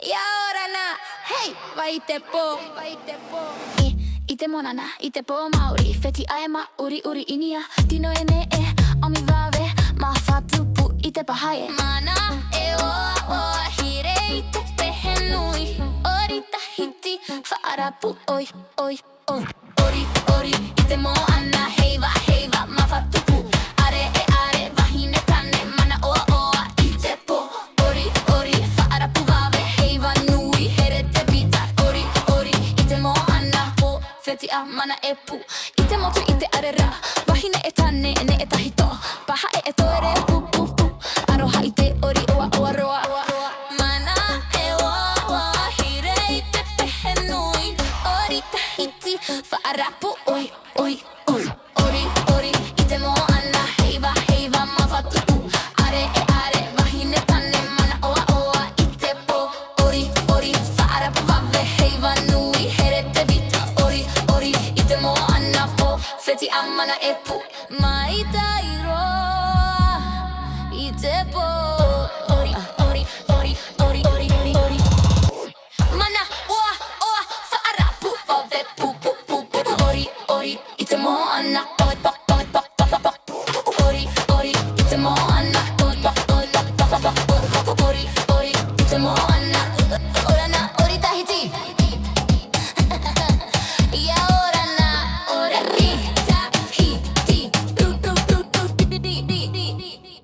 Y ahora na, hey, vai te po. Ite monana, ite po mauri, feti aema uri uri inia, tino ene omi vave, ma fatu pu ite pahaye. Mana oa hire ite pehenui, orita hiti faara pu oi. Ori ite mo anna heiva ma fatu pu, are vahine tanne mana oa ite po. Ori faara pu vave heiva nui herete bita. Ori ite mo anna po feti a mana pu, ite motu ite arera vahine tanne ne tahito paha etoere pu aroha ite ori oa roa mana oa hire ite pehenui, orita hiti faara pu oi. Ori ite mo anna heiva ma fatu pu, are vahine tanne mana oa ite po. Ori faara pu vave heiva nui herete bita. Ori ite mo anna po feti a mana pu.